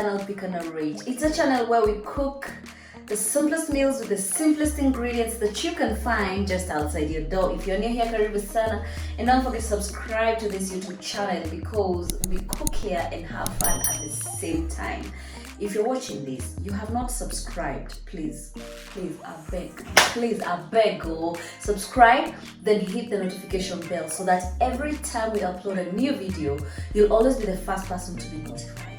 channel Pikana Rage. It's a channel where we cook the simplest meals with the simplest ingredients that you can find just outside your door. If you're new here, karibu sana, and don't forget to subscribe to this YouTube channel because we cook here and have fun at the same time. If you're watching this, you have not subscribed, please, I beg, go subscribe, then hit the notification bell so that every time we upload a new video, you'll always be the first person to be notified.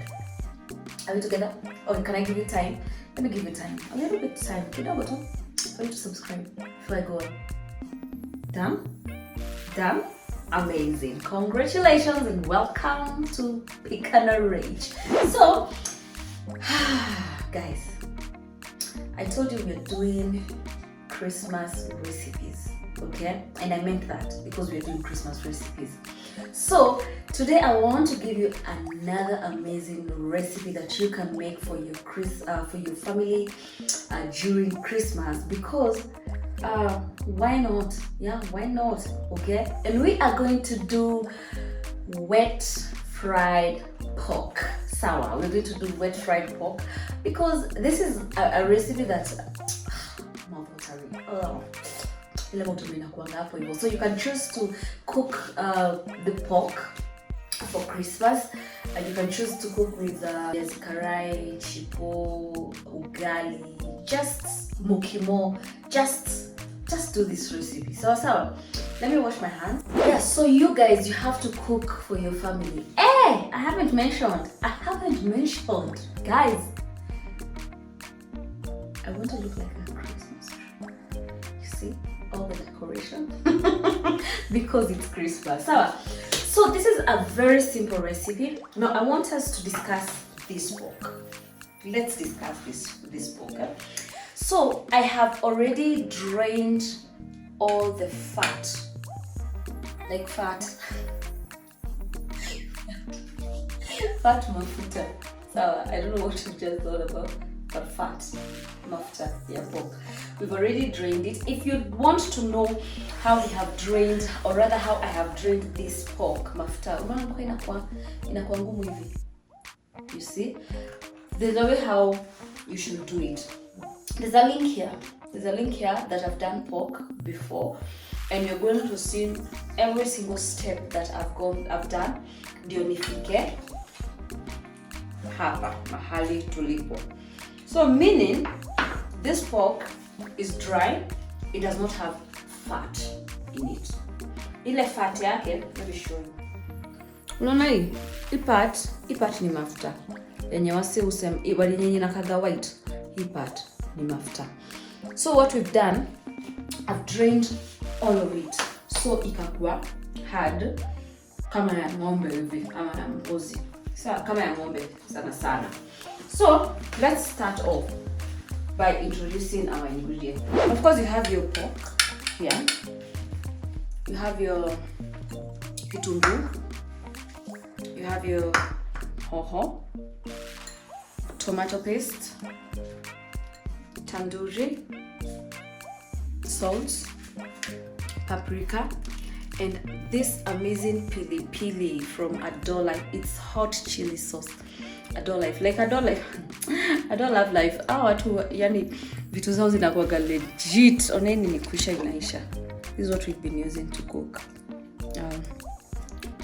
Are we together? Or can I give you time? Let me give you time. A little bit of time. You know what? For you to subscribe before I go on. Done? Amazing. Congratulations and welcome to Pikana Rage. So, guys, I told you we're doing Christmas recipes, okay? And I meant that because we're doing Christmas recipes. So today I want to give you another amazing recipe that you can make for your family during Christmas, because why not? Yeah, why not? Okay, and we are going to do wet fried pork. Sour. We're going to do wet fried pork because this is a recipe that so you can choose to cook the pork for Christmas, and you can choose to cook with viazi karai, chipo, ugali, just mukimo, just do this recipe. So let me wash my hands. Yeah, so you guys, you have to cook for your family. Hey, I haven't mentioned, guys, I want to look like a Christmas tree. You see all the decoration because it's Christmas. So this is a very simple recipe. Now I want us to discuss this pork. Let's discuss this pork. So I have already drained all the fat, like fat mafuta. So I don't know what you just thought about, but fat mafuta, yeah, pork. We've already drained it. If you want to know how we have drained, or rather how I have drained this pork mafuta, inakuwa ngumu hivi. You see, there's a way how you should do it. There's a link here that I've done pork before, and you're going to see every single step that I've done ndio nifike hapa mahali tulipo. So meaning this pork is dry, it does not have fat in it. Ile fat yake, let me show you. Unaona hii part ni mafuta. Yenye wase wali nyenye nakaga white, hii part ni mafuta. So what we've done, I've drained all of it. So ikakuwa hard kama ya ng'ombe hivi ama ya mbuzi. Sawa, kama ya ng'ombe sana. So let's start off by introducing our ingredients. Of course, you have your pork here. You have your kitunguu. You have your hoho, tomato paste, tandoori, salt, paprika, and this amazing pili from Adore Life. It's hot chili sauce. Adore Life. Adore Love Life. Watu yani vitu zao zinakuwa legit. Oneni ni kuisha inaisha. This is what we've been using to cook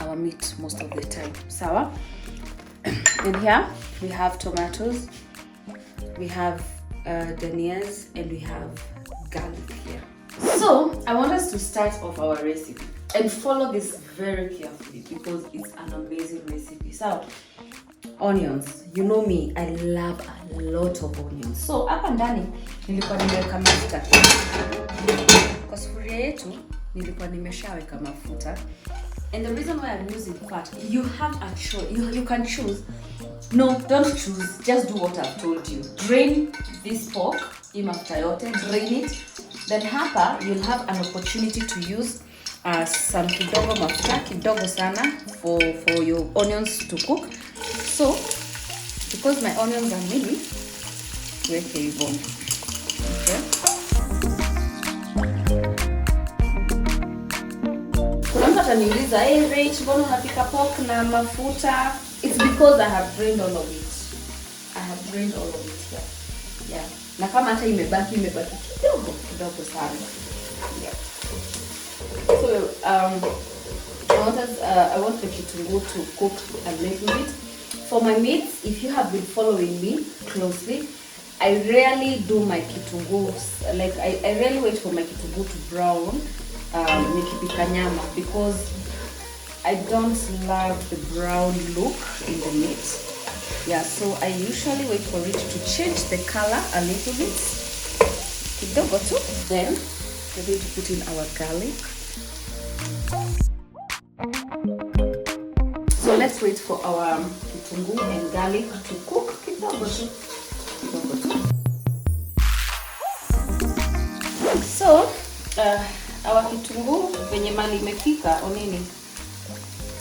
our meat most of the time. Sawa? And here we have tomatoes, we have danias, and we have garlic here. So I want us to start off our recipe and follow this very carefully because it's an amazing recipe. So onions, you know me, I love a lot of onions. So hapa ndani nilikuwa nimeweka mafuta. Kwa sufuria yetu nilikuwa nimeshaweka mafuta. And the reason why I'm using fat, you have a choice. You can choose. No, don't choose. Just do what I've told you. Drain this pork, mafuta yote, drain it. Then hapa you'll have an opportunity to use some kidogo mafuta, kidogo sana for your onions to cook. So because my onions are mini, tuweke hivyo. Okay. Kuna mtu ataniuliza, Rach, mbona unapika pork na mafuta? It's because I have drained all of it. drained all of it here. Yeah. Na kama hata imebaki kidogo sana. Yeah. So I want the kitunguu to cook a little bit. For my meats, if you have been following me closely, I rarely do my kitunguu, like I rarely wait for my kitunguu to brown nikipika nyama, because I don't love the brown look in the meat. Yeah, so I usually wait for it to change the color a little bit. Kidogo tu. Then we're going to put in our garlic. So let's wait for our kitunguu and garlic to cook. Kidogo tu. So our kitunguu venye mali imefika onini,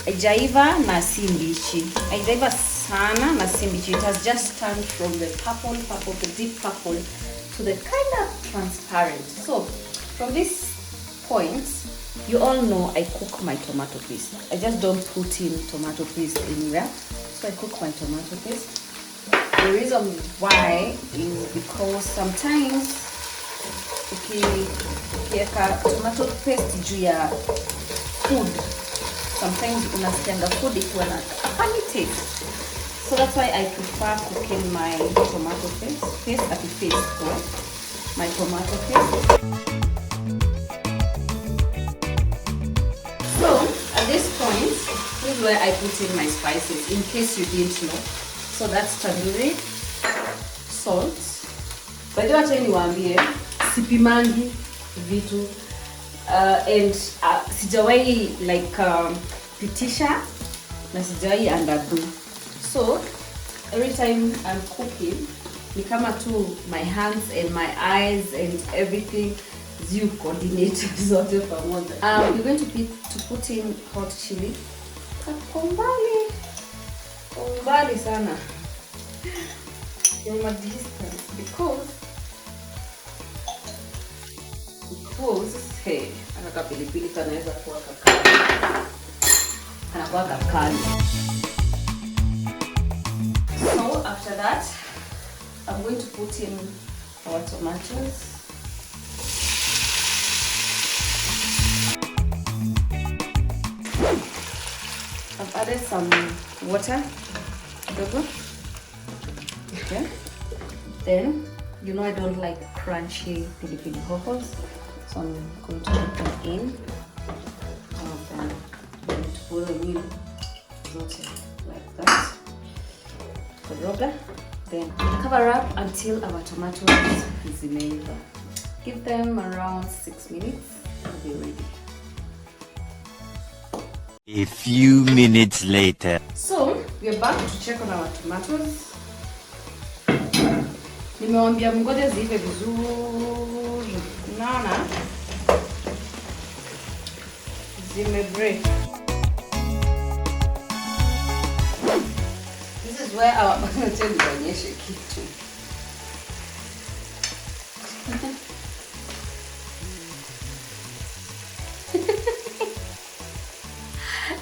haijaiva na si mbichi, haijaiva sana na si mbichi. It has just turned from the purple, the deep purple, to the kind of transparent. So from this point, you all know I cook my tomato paste. I just don't put in tomato paste anywhere. So I cook my tomato paste. The reason why is because sometimes ukiweka tomato paste juu ya food, sometimes unasikianga food ikiwa na funny taste. So that's why I prefer cooking my tomato paste at the paste, right? My tomato paste. So at this point, this is where I put in my spices, in case you didn't know. So that's tandoori, salt. By the way, acha niwaambie, sipimangi vitu and sijawahi like pitisha na sijawahi underdo. So every time I'm cooking, ni kama tu my hands and my eyes and everything you coordinate zote pamoja. You're going to put in hot chili. Kumbali sana. In my distance because hey, anaka pilipili kanaweza kuwa kakali. Anakuwa kakali. So after that, I'm going to put in our tomatoes. I've added some water. Okay. Then, you know I don't like crunchy pilipili hohos, so I'm going to put them in. And then I'm going to put them in like that. Koroga. Then cover up until our tomatoes is made. Give them around 6 minutes and be ready. A few minutes later. So, we're back to check on our tomatoes. Nimewambia mngoje ziive vizuri. Naona zimebreak. This is where our nionyeshe kitu.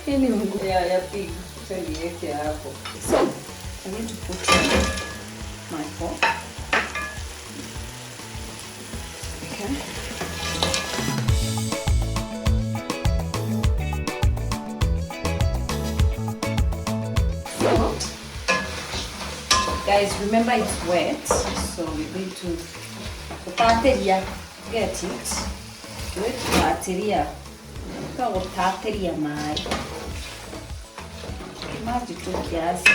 Hili mguu ya pig tutaliweke hapo. So, I need to put my fork. Okay. So, guys, remember it's wet, so we're going to get it. Utateria mai. Maji tu kiasi.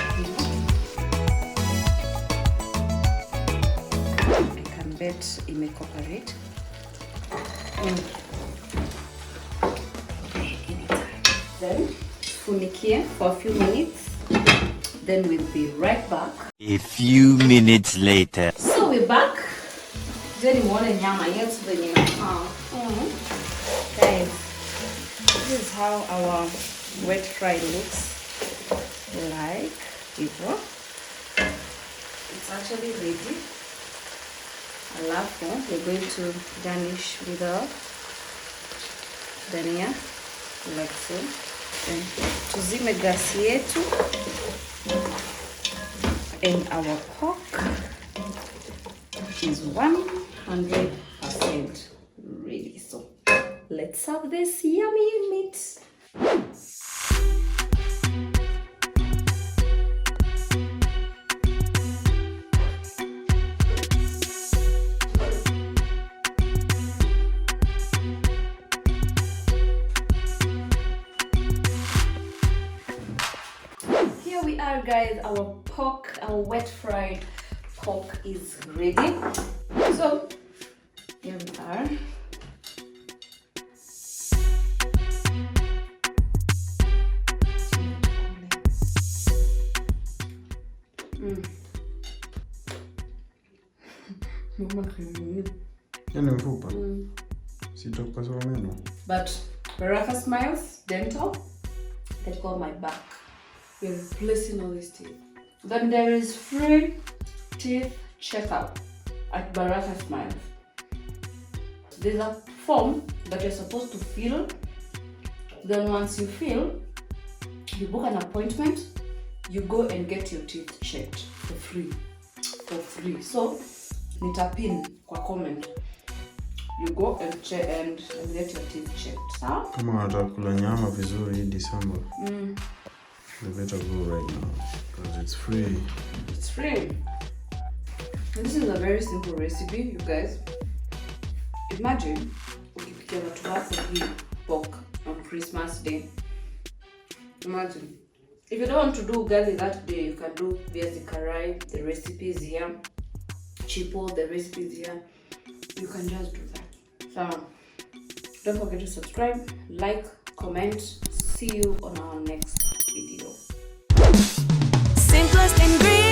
I can bet imecooperate. Then funikie for a few minutes. Then we'll be right back. A few minutes later. So we're back. Then you want nyama yetu venye guys, this is how our wet fry looks like. It's actually ready. Alafu we're going to garnish with our dania like so. Then tuzime gasi yetu. And our pork is 100% ready. So let's serve this yummy meat. Here we are, guys. Our pork, our wet fried pork is ready. So here we are. Yani mfupa. Sitokupasua meno. But Baraka Smiles Dental, they got my back. We're replacing all these teeth. Then there is free teeth checkup at Baraka Smiles. There's a form that you're supposed to fill. Then once you fill, you book an appointment, you go and get your teeth checked for free. So nitapin kwa comment. You go and check and get your teeth checked. So Kama unataka kula nyama vizuri hii December. You better go right now because it's free. It's free. And this is a very simple recipe, you guys. Imagine ukipikia watu wako hii pork on Christmas Day. Imagine. If you don't want to do ugali that day, you can do viazi karai. The recipe is here. Chipo, the recipe is here. You can just do that. So don't forget to subscribe, like, comment. See you on our next video. Simplest ingredient.